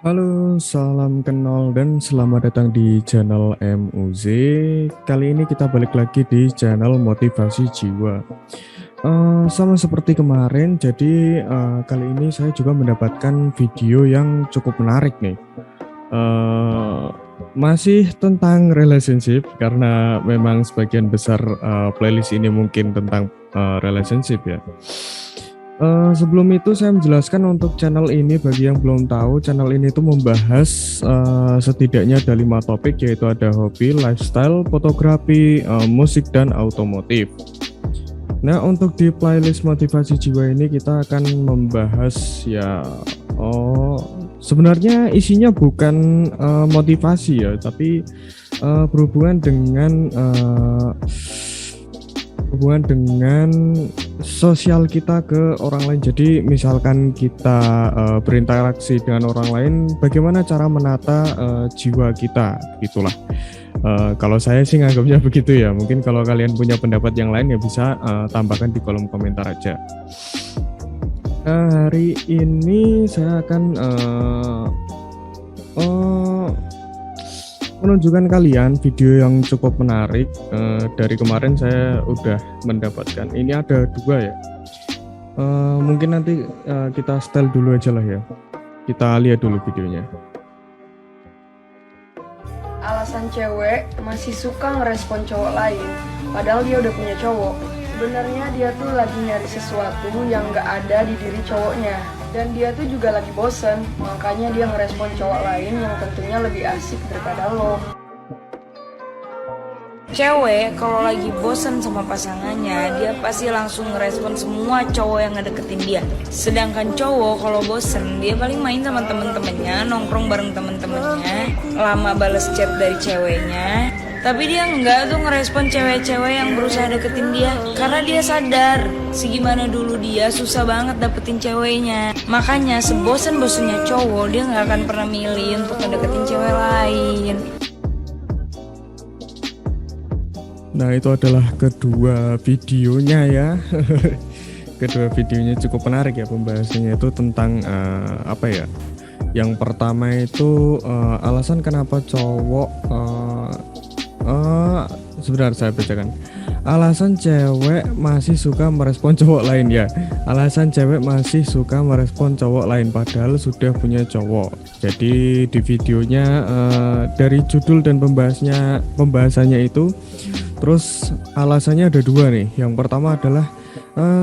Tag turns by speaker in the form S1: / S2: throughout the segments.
S1: Halo, salam kenal dan selamat datang di channel MUZ. Kali ini kita balik lagi di channel Motivasi Jiwa. Sama seperti kemarin, jadi kali ini saya juga mendapatkan video yang cukup menarik nih. Masih tentang relationship karena memang sebagian besar playlist ini mungkin tentang relationship ya. Sebelum itu saya menjelaskan untuk channel ini bagi yang belum tahu, channel ini itu membahas setidaknya ada 5 topik, yaitu ada hobi, lifestyle, fotografi, musik, dan otomotif. Nah, untuk di playlist motivasi jiwa ini kita akan membahas ya, sebenarnya isinya bukan motivasi ya, tapi berhubungan dengan sosial kita ke orang lain. Jadi misalkan kita berinteraksi dengan orang lain, bagaimana cara menata jiwa kita, gitulah. Kalau saya sih nganggapnya begitu ya. Mungkin kalau kalian punya pendapat yang lain ya bisa tambahkan di kolom komentar aja. Hari ini saya akan menunjukkan kalian video yang cukup menarik. Dari kemarin saya udah mendapatkan, ini ada 2 ya. Mungkin nanti kita setel dulu aja lah ya. Kita lihat dulu videonya.
S2: Alasan cewek masih suka ngerespon cowok lain padahal dia udah punya cowok. Sebenarnya dia tuh lagi nyari sesuatu yang gak ada di diri cowoknya. Dan dia tuh juga lagi bosen, makanya dia ngerespon cowok lain yang tentunya lebih asik daripada lo.
S3: Cewek kalau lagi bosen sama pasangannya, dia pasti langsung ngerespon semua cowok yang ngedeketin dia. Sedangkan cowok kalau bosen, dia paling main sama temen-temennya, nongkrong bareng temen-temennya, lama bales chat dari ceweknya. Tapi dia enggak tuh ngerespon cewek-cewek yang berusaha deketin dia, karena dia sadar segimana dulu dia susah banget dapetin ceweknya. Makanya sebosen-bosennya cowok, dia nggak akan pernah milih untuk ngedeketin cewek lain.
S1: Nah, itu adalah kedua videonya ya. Kedua videonya cukup menarik ya, pembahasannya itu tentang apa ya. Yang pertama itu alasan kenapa cowok sebentar saya bacakan. Alasan cewek masih suka merespon cowok lain ya. Alasan cewek masih suka merespon cowok lain padahal sudah punya cowok. Jadi di videonya dari judul dan pembahasannya itu, terus alasannya ada 2 nih. Yang pertama adalah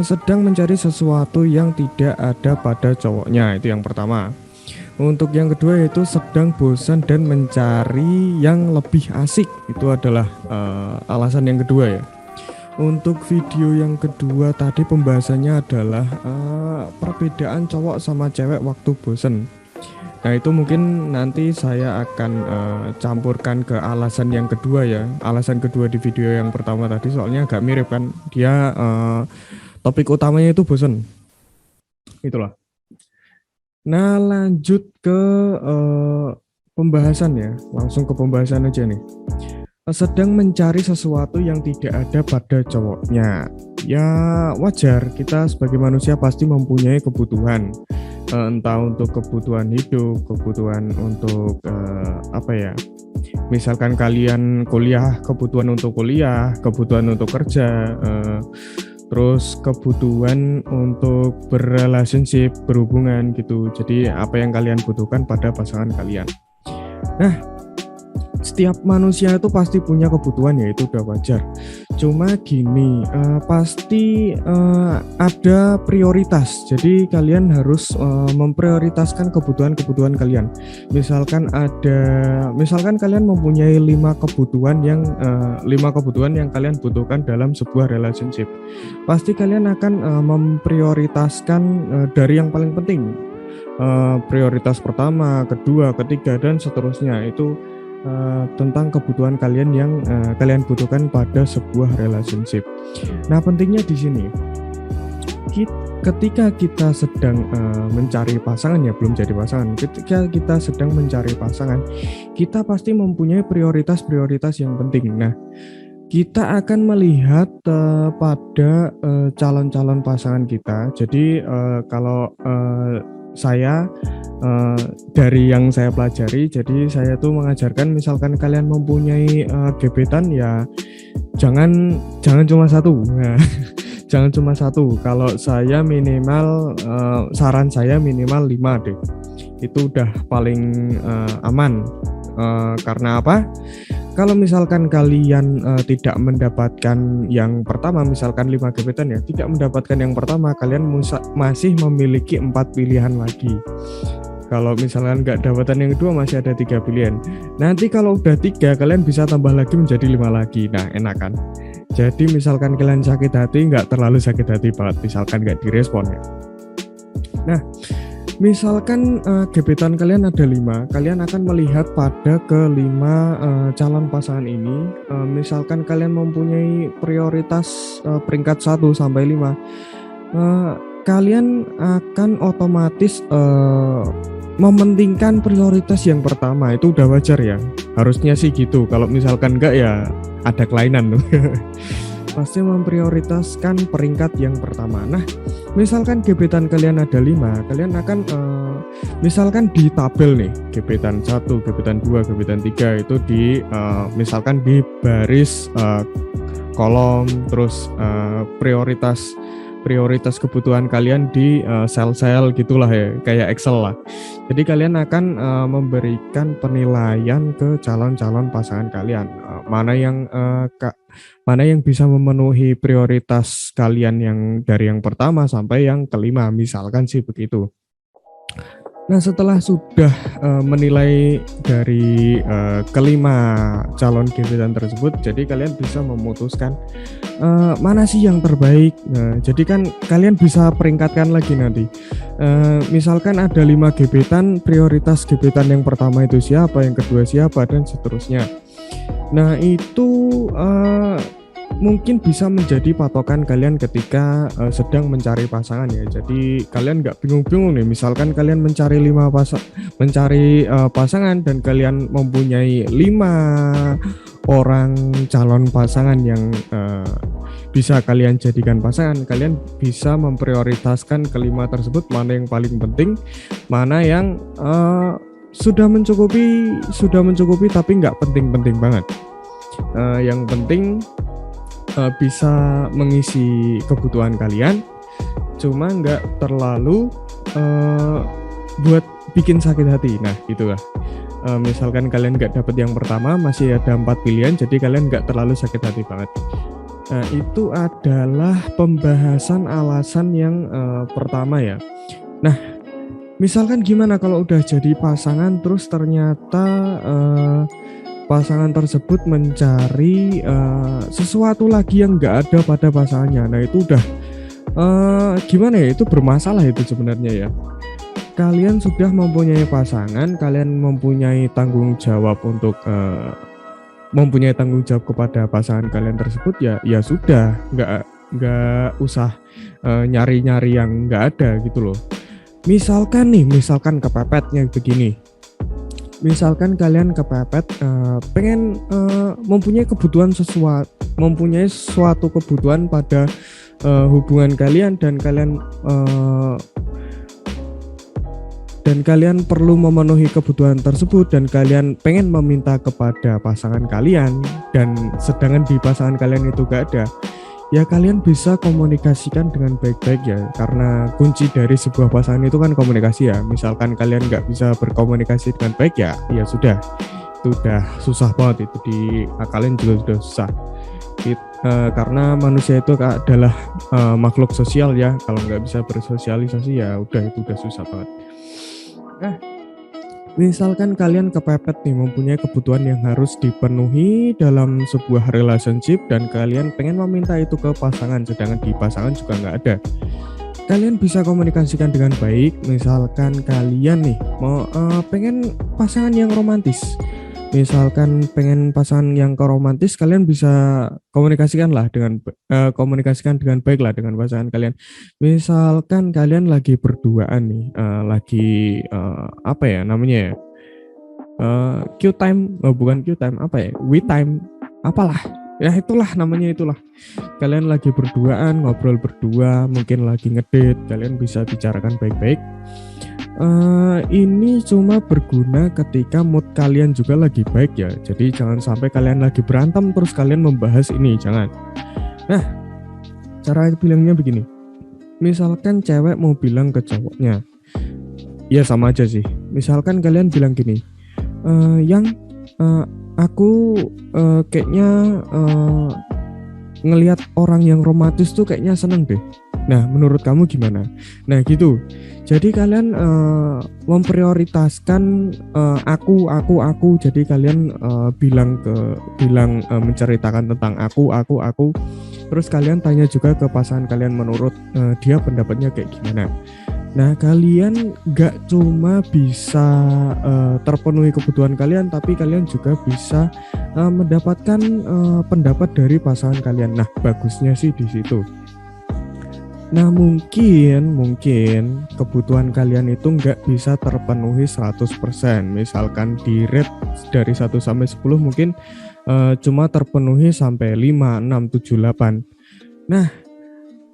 S1: sedang mencari sesuatu yang tidak ada pada cowoknya. Itu yang pertama. Untuk yang kedua yaitu sedang bosan dan mencari yang lebih asik. Itu adalah alasan yang kedua ya. Untuk video yang kedua tadi pembahasannya adalah perbedaan cowok sama cewek waktu bosan. Nah, itu mungkin nanti saya akan campurkan ke alasan yang kedua ya. Alasan kedua di video yang pertama tadi soalnya agak mirip kan. Dia topik utamanya itu bosan. Itulah. Nah, lanjut ke pembahasan ya. Langsung ke pembahasan aja nih. Sedang mencari sesuatu yang tidak ada pada cowoknya. Ya wajar, kita sebagai manusia pasti mempunyai kebutuhan. Entah untuk kebutuhan hidup, kebutuhan untuk apa ya. Misalkan kalian kuliah, kebutuhan untuk kuliah, kebutuhan untuk kerja, terus kebutuhan untuk berrelationship, berhubungan gitu. Jadi apa yang kalian butuhkan pada pasangan kalian. Nah, setiap manusia itu pasti punya kebutuhan, ya itu udah wajar. Cuma gini, pasti ada prioritas. Jadi kalian harus memprioritaskan kebutuhan-kebutuhan kalian. Misalkan kalian mempunyai 5 kebutuhan yang kalian butuhkan dalam sebuah relationship. Pasti kalian akan memprioritaskan dari yang paling penting. Prioritas pertama, kedua, ketiga, dan seterusnya. Itu tentang kebutuhan kalian yang kalian butuhkan pada sebuah relationship. Nah, pentingnya di sini, ketika kita sedang mencari pasangan ya, belum jadi pasangan. Ketika kita sedang mencari pasangan, kita pasti mempunyai prioritas-prioritas yang penting. Nah, kita akan melihat pada calon-calon pasangan kita. Jadi kalau saya dari yang saya pelajari, jadi saya tuh mengajarkan misalkan kalian mempunyai gebetan ya jangan cuma satu. Nah, jangan cuma satu. Kalau saya minimal saran saya minimal 5 deh. Itu udah paling aman. Karena apa? Kalau misalkan kalian tidak mendapatkan yang pertama, misalkan 5 gebetan ya, tidak mendapatkan yang pertama, kalian masih memiliki 4 pilihan lagi. Kalau misalkan nggak dapatan yang kedua, masih ada 3 pilihan. Nanti kalau udah 3, kalian bisa tambah lagi menjadi 5 lagi. Nah, enak kan? Jadi misalkan kalian sakit hati, nggak terlalu sakit hati banget, misalkan nggak direspon ya. Nah, misalkan gebetan kalian ada 5, kalian akan melihat pada kelima calon pasangan ini. Misalkan kalian mempunyai prioritas peringkat 1 sampai 5, kalian akan otomatis mementingkan prioritas yang pertama. Itu udah wajar ya, harusnya sih gitu. Kalau misalkan enggak ya ada kelainan tuh. Pasti memprioritaskan peringkat yang pertama. Nah, misalkan gebetan kalian ada 5, kalian akan misalkan di tabel nih, gebetan 1, gebetan 2, gebetan 3 itu di misalkan di baris kolom, terus prioritas kebutuhan kalian di sel-sel gitulah ya, kayak Excel lah. Jadi kalian akan memberikan penilaian ke calon-calon pasangan kalian, mana yang bisa memenuhi prioritas kalian yang dari yang pertama sampai yang kelima, misalkan sih begitu. Nah, setelah sudah menilai dari kelima calon gebetan tersebut, jadi kalian bisa memutuskan mana sih yang terbaik. Nah, jadi kan kalian bisa peringkatkan lagi nanti. Misalkan ada 5 gebetan, prioritas gebetan yang pertama itu siapa, yang kedua siapa, dan seterusnya. Nah, itu mungkin bisa menjadi patokan kalian ketika sedang mencari pasangan ya. Jadi kalian nggak bingung-bingung nih, misalkan kalian mencari pasangan dan kalian mempunyai 5 orang calon pasangan yang bisa kalian jadikan pasangan, kalian bisa memprioritaskan kelima tersebut, mana yang paling penting, mana yang sudah mencukupi tapi nggak penting-penting banget. Yang penting bisa mengisi kebutuhan kalian, cuma nggak terlalu buat bikin sakit hati. Nah, gitulah. Misalkan kalian nggak dapat yang pertama, masih ada 4 pilihan, jadi kalian nggak terlalu sakit hati banget. Nah, itu adalah pembahasan alasan yang pertama ya. Nah, misalkan gimana kalau udah jadi pasangan terus ternyata pasangan tersebut mencari sesuatu lagi yang nggak ada pada pasangannya. Nah, itu udah gimana ya, itu bermasalah itu sebenarnya ya. Kalian sudah mempunyai pasangan, kalian mempunyai tanggung jawab untuk mempunyai tanggung jawab kepada pasangan kalian tersebut, ya sudah, nggak usah nyari-nyari yang nggak ada gitu loh. Misalkan kepepetnya begini. Misalkan kalian kepepet pengen mempunyai suatu kebutuhan pada hubungan kalian, dan kalian perlu memenuhi kebutuhan tersebut, dan kalian pengen meminta kepada pasangan kalian, dan sedangkan di pasangan kalian itu gak ada, ya kalian bisa komunikasikan dengan baik-baik ya, karena kunci dari sebuah pasangan itu kan komunikasi ya. Misalkan kalian nggak bisa berkomunikasi dengan baik ya sudah, itu udah susah banget, itu diakalin juga sudah susah. Karena manusia itu adalah makhluk sosial ya, kalau nggak bisa bersosialisasi ya udah, itu udah susah banget. Nah, misalkan kalian kepepet nih, mempunyai kebutuhan yang harus dipenuhi dalam sebuah relationship, dan kalian pengen meminta itu ke pasangan, sedangkan di pasangan juga nggak ada. Kalian bisa komunikasikan dengan baik. Misalkan kalian nih mau pengen pasangan yang romantis, misalkan pengen pasangan yang romantis, kalian bisa komunikasikan dengan baik lah dengan pasangan kalian. Misalkan kalian lagi berduaan nih, lagi apa ya namanya ya, Q time, bukan Q time, apa ya, we time, apalah ya, itulah namanya, itulah. Kalian lagi berduaan, ngobrol berdua, mungkin lagi ngedate, kalian bisa bicarakan baik-baik. Ini cuma berguna ketika mood kalian juga lagi baik ya. Jadi jangan sampai kalian lagi berantem terus kalian membahas ini, jangan. Nah, cara bilangnya begini. Misalkan cewek mau bilang ke cowoknya, ya sama aja sih. Misalkan kalian bilang gini, yang aku kayaknya ngelihat orang yang romantis tuh kayaknya seneng deh. Nah, menurut kamu gimana? Nah, gitu. Jadi kalian memprioritaskan aku. Jadi kalian bilang menceritakan tentang aku. Terus kalian tanya juga ke pasangan kalian menurut dia pendapatnya kayak gimana. Nah, kalian gak cuma bisa terpenuhi kebutuhan kalian, tapi kalian juga bisa mendapatkan pendapat dari pasangan kalian. Nah, bagusnya sih di situ. Nah, mungkin kebutuhan kalian itu nggak bisa terpenuhi 100%. Misalkan di rate dari 1 sampai 10 mungkin cuma terpenuhi sampai 5, 6, 7, 8. Nah,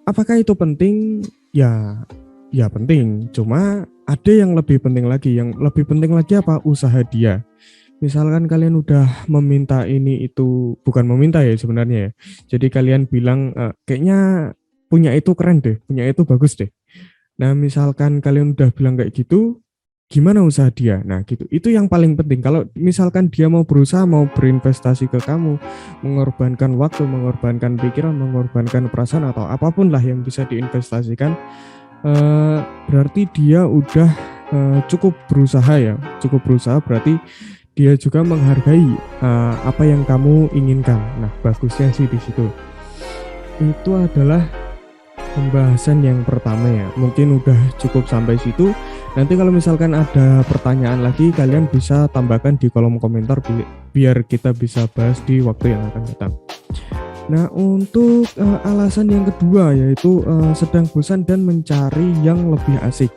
S1: apakah itu penting? Ya penting. Cuma ada yang lebih penting lagi. Yang lebih penting lagi apa? Usaha dia. Misalkan kalian udah meminta ini itu, bukan meminta ya sebenarnya ya. Jadi kalian bilang kayaknya punya itu keren deh, punya itu bagus deh. Nah, misalkan kalian udah bilang kayak gitu, gimana usaha dia? Nah, gitu. Itu yang paling penting. Kalau misalkan dia mau berusaha, mau berinvestasi ke kamu, mengorbankan waktu, mengorbankan pikiran, mengorbankan perasaan atau apapun lah yang bisa diinvestasikan, berarti dia udah cukup berusaha ya. Cukup berusaha berarti dia juga menghargai apa yang kamu inginkan. Nah, bagusnya sih di situ. Itu adalah pembahasan yang pertama ya. Mungkin udah cukup sampai situ. Nanti kalau misalkan ada pertanyaan lagi, kalian bisa tambahkan di kolom komentar biar kita bisa bahas di waktu yang akan datang. Nah, untuk alasan yang kedua yaitu sedang bosan dan mencari yang lebih asik.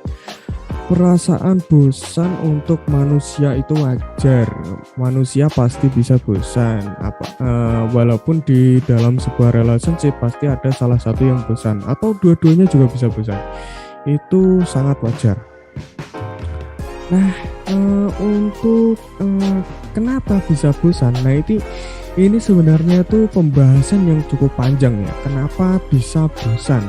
S1: Perasaan bosan untuk manusia itu wajar. Manusia pasti bisa bosan. Walaupun di dalam sebuah relationship pasti ada salah satu yang bosan atau dua-duanya juga bisa bosan. Itu sangat wajar. Nah, untuk kenapa bisa bosan? Nah, ini sebenarnya tuh pembahasan yang cukup panjang ya. Kenapa bisa bosan?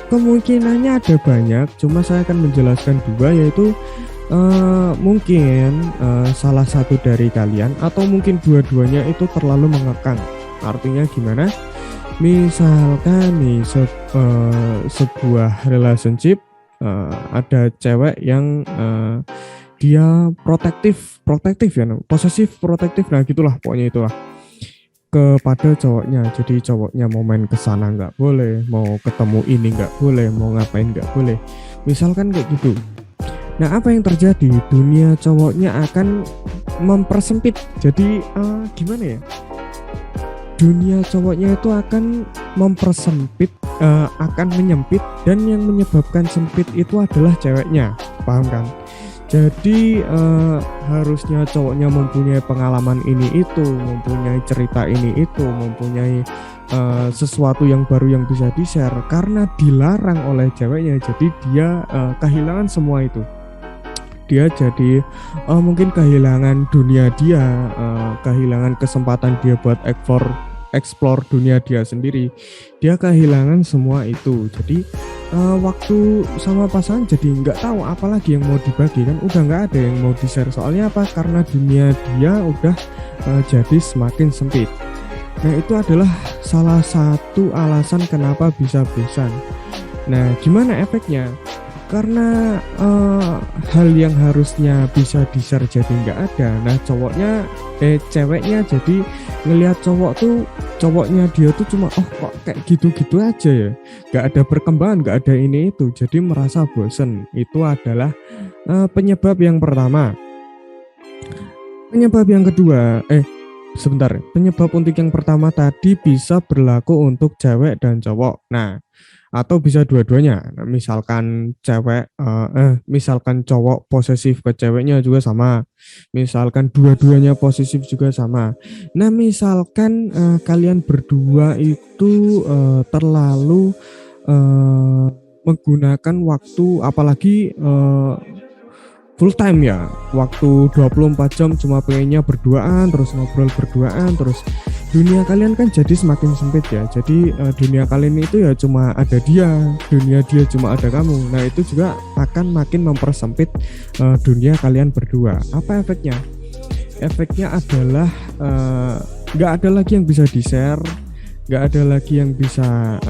S1: Kemungkinannya ada banyak, cuma saya akan menjelaskan dua, yaitu mungkin salah satu dari kalian atau mungkin dua-duanya itu terlalu mengekang. Artinya gimana? Misalkan nih sebuah relationship, ada cewek yang dia protektif ya, posesif protektif, nah gitulah pokoknya itulah kepada cowoknya. Jadi cowoknya mau main ke sana nggak boleh, mau ketemu ini nggak boleh, mau ngapain nggak boleh. Misalkan kayak gitu. Nah, apa yang terjadi? Dunia cowoknya akan mempersempit. Jadi gimana ya? Dunia cowoknya itu akan mempersempit, akan menyempit, dan yang menyebabkan sempit itu adalah ceweknya. Paham kan? Jadi harusnya cowoknya mempunyai pengalaman ini itu, mempunyai cerita ini itu, mempunyai sesuatu yang baru yang bisa di-share. Karena dilarang oleh ceweknya, jadi dia kehilangan semua itu. Dia jadi mungkin kehilangan dunia dia, kehilangan kesempatan dia buat explore dunia dia sendiri. Dia kehilangan semua itu. Jadi waktu sama pasangan jadi nggak tahu apalagi yang mau dibagi, kan udah nggak ada yang mau di-share. Soalnya apa? Karena dunia dia udah jadi semakin sempit. Nah, itu adalah salah satu alasan kenapa bisa bosan. Nah, gimana efeknya? Karena hal yang harusnya bisa di-share jadi nggak ada. Nah, ceweknya jadi ngelihat cowoknya dia tuh cuma kok kayak gitu-gitu aja ya, nggak ada perkembangan, nggak ada ini itu, jadi merasa bosen. Itu adalah penyebab yang pertama. Penyebab yang kedua, penyebab untuk yang pertama tadi bisa berlaku untuk cewek dan cowok. Nah, atau bisa dua-duanya. Nah, misalkan misalkan cowok posesif ke ceweknya juga sama. Misalkan dua-duanya posesif juga sama. Nah, misalkan kalian berdua itu terlalu menggunakan waktu, apalagi full time ya, waktu 24 jam cuma pengennya berduaan, terus ngobrol berduaan, terus dunia kalian kan jadi semakin sempit ya. Jadi dunia kalian itu ya cuma ada dia, dunia dia cuma ada kamu. Nah itu juga akan makin mempersempit dunia kalian berdua. Apa efeknya? Efeknya adalah nggak ada lagi yang bisa di-share, nggak ada lagi yang bisa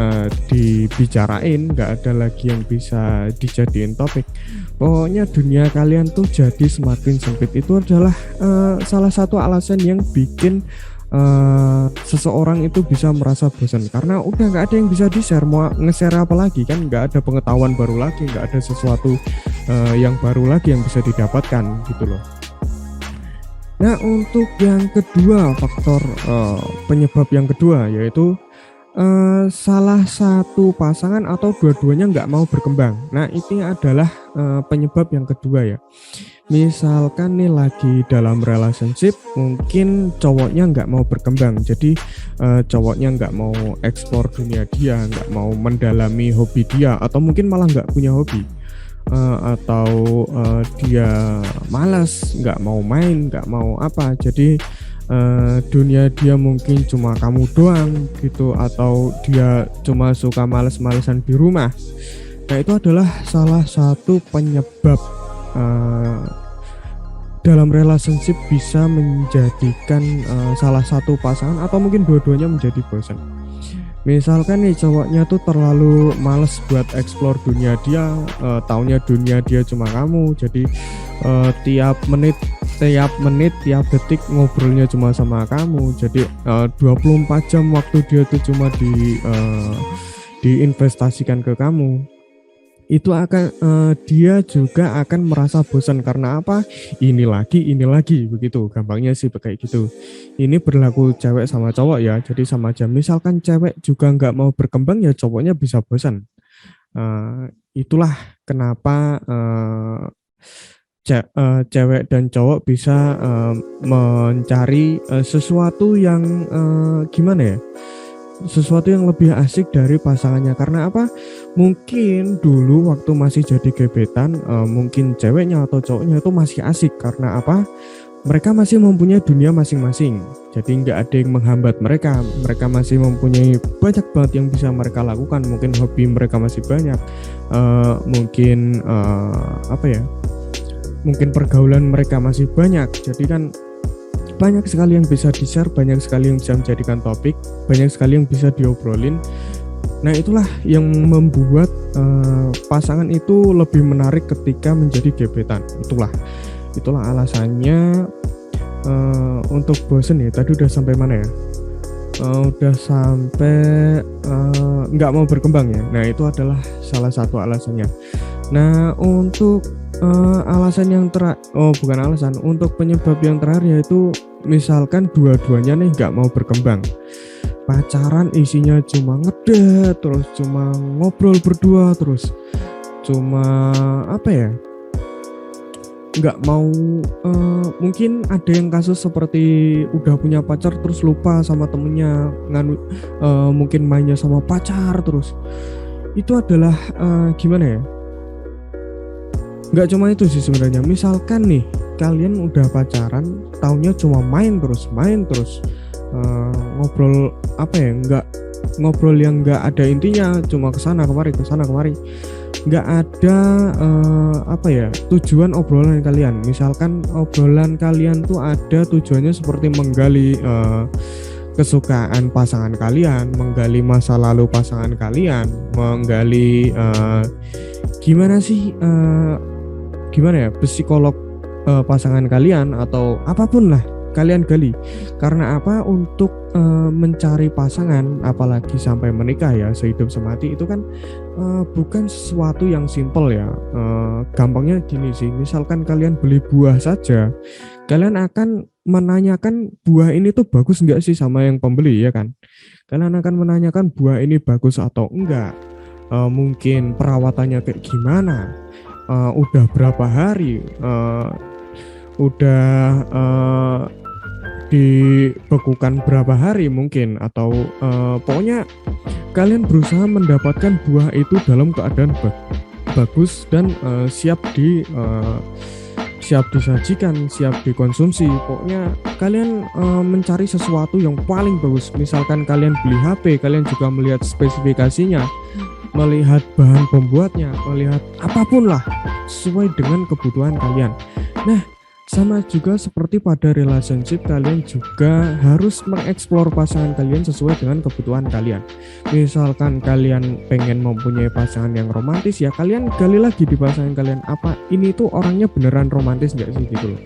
S1: dibicarain, nggak ada lagi yang bisa dijadiin topik. Pokoknya dunia kalian tuh jadi semakin sempit. Itu adalah salah satu alasan yang bikin seseorang itu bisa merasa bosan, karena udah nggak ada yang bisa di-share. Mau nge-share apa lagi kan, nggak ada pengetahuan baru lagi, nggak ada sesuatu yang baru lagi yang bisa didapatkan gitu loh. Nah untuk yang kedua, faktor penyebab yang kedua yaitu salah satu pasangan atau dua-duanya nggak mau berkembang. Nah ini adalah penyebab yang kedua ya. Misalkan nih lagi dalam relationship, mungkin cowoknya nggak mau berkembang, jadi cowoknya nggak mau eksplor dunia dia, nggak mau mendalami hobi dia, atau mungkin malah nggak punya hobi. Atau dia malas, nggak mau main, nggak mau apa, jadi dunia dia mungkin cuma kamu doang gitu, atau dia cuma suka males-malesan di rumah. Nah itu adalah salah satu penyebab dalam relationship bisa menjadikan salah satu pasangan atau mungkin dua-duanya menjadi bosan. Misalkan nih cowoknya tuh terlalu males buat explore dunia dia, taunya dunia dia cuma kamu, jadi tiap menit, tiap detik ngobrolnya cuma sama kamu. Jadi 24 jam waktu dia tuh cuma diinvestasikan ke kamu. Itu akan dia juga akan merasa bosan. Karena apa? Ini lagi begitu. Gampangnya sih kayak gitu. Ini berlaku cewek sama cowok ya. Jadi sama aja. Misalkan cewek juga nggak mau berkembang ya cowoknya bisa bosan. Itulah kenapa cewek dan cowok bisa mencari sesuatu yang gimana ya? Sesuatu yang lebih asik dari pasangannya. Karena apa? Mungkin dulu waktu masih jadi gebetan, mungkin ceweknya atau cowoknya itu masih asik. Karena apa? Mereka masih mempunyai dunia masing-masing. Jadi nggak ada yang menghambat mereka. Mereka masih mempunyai banyak banget yang bisa mereka lakukan. Mungkin hobi mereka masih banyak. Mungkin apa ya? Mungkin pergaulan mereka masih banyak. Jadi kan banyak sekali yang bisa di-share, banyak sekali yang bisa menjadikan topik, banyak sekali yang bisa diobrolin. Nah itulah yang membuat pasangan itu lebih menarik ketika menjadi gebetan. Itulah alasannya untuk bosen ya. Tadi udah sampai mana ya? Udah sampai nggak mau berkembang ya. Nah itu adalah salah satu alasannya. Nah untuk alasan yang untuk penyebab yang terakhir yaitu misalkan dua-duanya nih nggak mau berkembang, pacaran isinya cuma ngedet, terus cuma ngobrol berdua, terus cuma apa ya, nggak mau mungkin ada yang kasus seperti udah punya pacar terus lupa sama temennya, mungkin mainnya sama pacar terus. Itu adalah gimana ya, nggak cuma itu sih sebenarnya. Misalkan nih kalian udah pacaran, taunya cuma main terus, ngobrol apa ya, nggak ngobrol yang nggak ada intinya, cuma kesana kemari, nggak ada apa ya, tujuan obrolan kalian. Misalkan obrolan kalian tuh ada tujuannya seperti menggali kesukaan pasangan kalian, menggali masa lalu pasangan kalian, menggali gimana ya, psikolog pasangan kalian, atau apapun lah kalian gali. Karena apa? Untuk mencari pasangan, apalagi sampai menikah ya, sehidup semati, itu kan bukan sesuatu yang simple ya. Gampangnya gini sih, misalkan kalian beli buah saja, kalian akan menanyakan buah ini tuh bagus nggak sih sama yang pembeli ya kan. Kalian akan menanyakan buah ini bagus atau enggak, mungkin perawatannya kayak gimana, udah berapa hari, udah dibekukan berapa hari mungkin, atau pokoknya kalian berusaha mendapatkan buah itu dalam keadaan bagus dan siap disajikan, siap dikonsumsi. Pokoknya kalian mencari sesuatu yang paling bagus. Misalkan kalian beli HP, kalian juga melihat spesifikasinya, melihat bahan pembuatnya, melihat apapun lah sesuai dengan kebutuhan kalian. Nah, sama juga seperti pada relationship, kalian juga harus mengeksplor pasangan kalian sesuai dengan kebutuhan kalian. Misalkan kalian pengen mempunyai pasangan yang romantis, ya kalian gali lagi di pasangan kalian, apa ini tuh orangnya beneran romantis nggak sih gitu loh.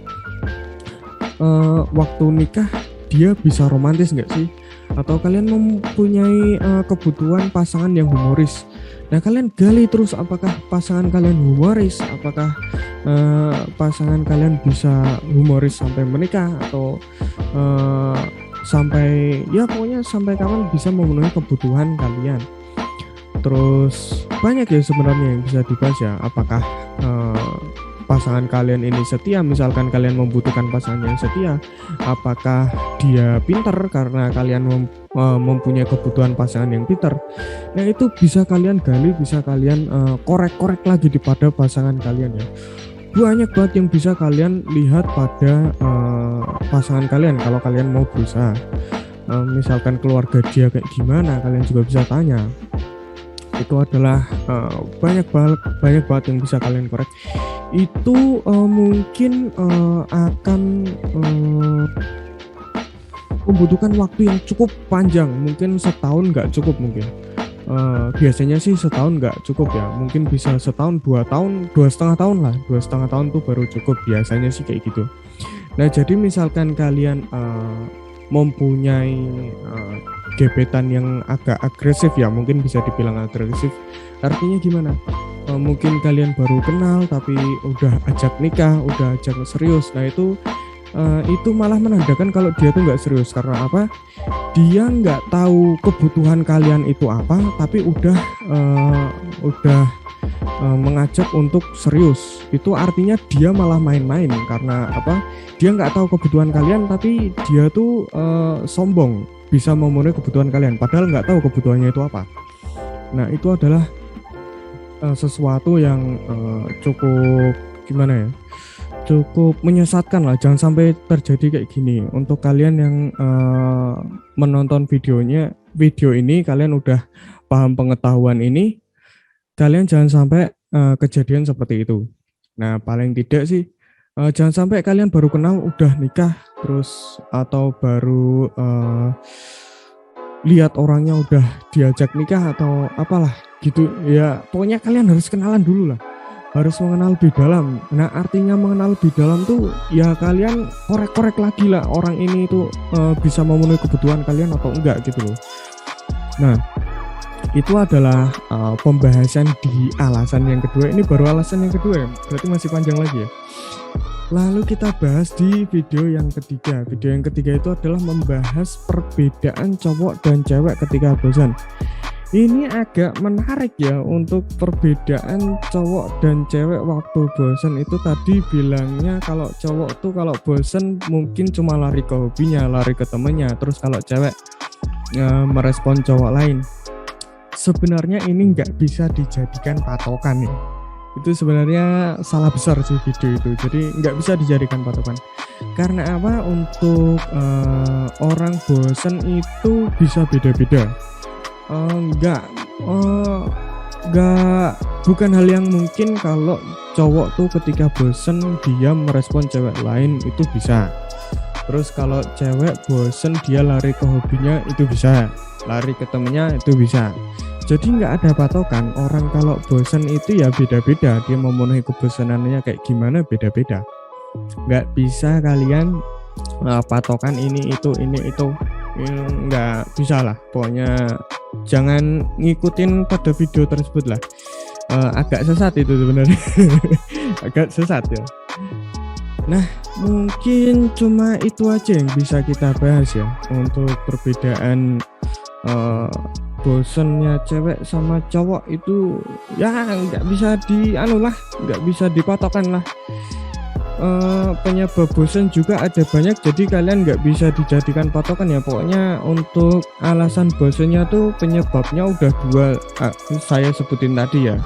S1: Waktu nikah dia bisa romantis nggak sih? Atau kalian mempunyai kebutuhan pasangan yang humoris. Nah, kalian gali terus apakah pasangan kalian humoris, apakah pasangan kalian bisa humoris sampai menikah, atau sampai ya pokoknya sampai kapan bisa memenuhi kebutuhan kalian. Terus banyak ya sebenarnya yang bisa dibahas ya, apakah pasangan kalian ini setia, misalkan kalian membutuhkan pasangan yang setia, apakah dia pintar karena kalian mempunyai kebutuhan pasangan yang pintar. Nah, itu bisa kalian gali, bisa kalian korek-korek lagi pada pasangan kalian ya. Banyak banget yang bisa kalian lihat pada pasangan kalian kalau kalian mau berusaha. Misalkan keluarga dia kayak gimana, kalian juga bisa tanya. Itu adalah banyak banget yang bisa kalian korek. Itu mungkin akan membutuhkan waktu yang cukup panjang, mungkin setahun nggak cukup mungkin. Biasanya sih setahun nggak cukup ya, mungkin bisa setahun, 2 tahun, 2,5 tahun lah, 2,5 tahun tuh baru cukup, biasanya sih kayak gitu. Nah, jadi misalkan kalian mempunyai gebetan yang agak agresif ya, mungkin bisa dibilang agresif. Artinya gimana? Mungkin kalian baru kenal tapi udah ajak nikah, udah ajak serius. Nah, itu malah menandakan kalau dia tuh nggak serius. Karena apa? Dia nggak tahu kebutuhan kalian itu apa, tapi udah mengajak untuk serius. Itu artinya dia malah main-main. Karena apa? Dia nggak tahu kebutuhan kalian, tapi dia tuh sombong bisa memenuhi kebutuhan kalian, padahal nggak tahu kebutuhannya itu apa. Nah, itu adalah sesuatu yang cukup gimana ya, cukup menyesatkan lah. Jangan sampai terjadi kayak gini. Untuk kalian yang menonton video ini, kalian udah paham pengetahuan ini, kalian jangan sampai kejadian seperti itu. Nah, paling tidak sih jangan sampai kalian baru kenal udah nikah terus, atau baru lihat orangnya udah diajak nikah atau apalah gitu ya. Pokoknya kalian harus kenalan dulu lah, harus mengenal lebih dalam. Nah, artinya mengenal lebih dalam tuh ya kalian korek-korek lagi lah orang ini tuh bisa memenuhi kebutuhan kalian atau enggak gitu loh. Nah, itu adalah pembahasan di alasan yang kedua. Ini baru alasan yang kedua ya, berarti masih panjang lagi ya. Lalu kita bahas di video yang ketiga. Video yang ketiga itu adalah membahas perbedaan cowok dan cewek ketika bosan. Ini agak menarik ya, untuk perbedaan cowok dan cewek waktu bosan. Itu tadi bilangnya kalau cowok tuh kalau bosan mungkin cuma lari ke hobinya, lari ke temennya. Terus kalau cewek merespon cowok lain. Sebenarnya ini nggak bisa dijadikan patokan ya. Itu sebenarnya salah besar sih video itu. Jadi nggak bisa dijadikan patokan. Karena apa? Untuk orang bosan itu bisa beda-beda. Bukan hal yang mungkin kalau cowok tuh ketika bosen dia merespon cewek lain, itu bisa. Terus kalau cewek bosen dia lari ke hobinya, itu bisa. Lari ke temennya, itu bisa. Jadi nggak ada patokan. Orang kalau bosen itu ya beda-beda, dia memenuhi kebosanannya kayak gimana, beda-beda. Nggak bisa kalian patokan ini itu nggak bisa lah. Pokoknya jangan ngikutin pada video tersebut lah. Agak sesat itu sebenarnya. Agak sesat ya. Nah, mungkin cuma itu aja yang bisa kita bahas ya untuk perbedaan bosennya cewek sama cowok itu. Ya nggak bisa nggak bisa dipatokan lah. penyebab bosan juga ada banyak, jadi kalian nggak bisa dijadikan patokan ya. Pokoknya untuk alasan bosannya tuh penyebabnya udah dua, saya sebutin tadi ya.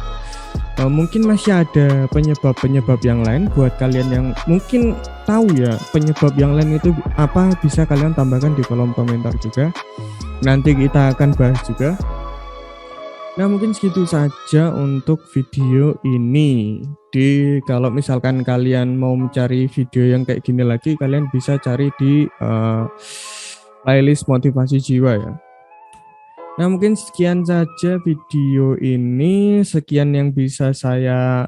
S1: Mungkin masih ada penyebab-penyebab yang lain buat kalian yang mungkin tahu ya penyebab yang lain itu apa, bisa kalian tambahkan di kolom komentar juga. Nanti kita akan bahas juga. Nah, mungkin segitu saja untuk video ini. Kalau misalkan kalian mau mencari video yang kayak gini lagi, kalian bisa cari di playlist motivasi jiwa ya. Nah, mungkin sekian saja video ini, sekian yang bisa saya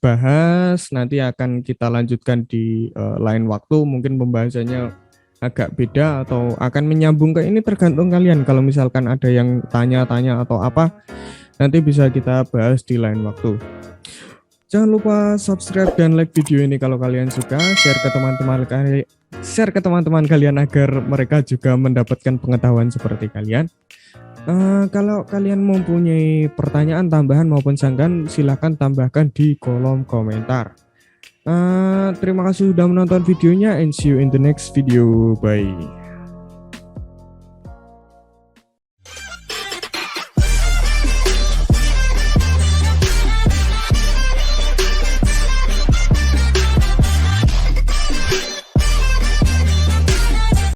S1: bahas. Nanti akan kita lanjutkan di lain waktu, mungkin pembahasannya agak beda atau akan menyambung ke ini, tergantung kalian. Kalau misalkan ada yang tanya-tanya atau apa, nanti bisa kita bahas di lain waktu. Jangan lupa subscribe dan like video ini kalau kalian suka, share ke teman-teman kalian agar mereka juga mendapatkan pengetahuan seperti kalian. Kalau kalian mempunyai pertanyaan tambahan maupun sanggahan, silahkan tambahkan di kolom komentar. Terima kasih sudah menonton videonya, and see you in the next video. Bye.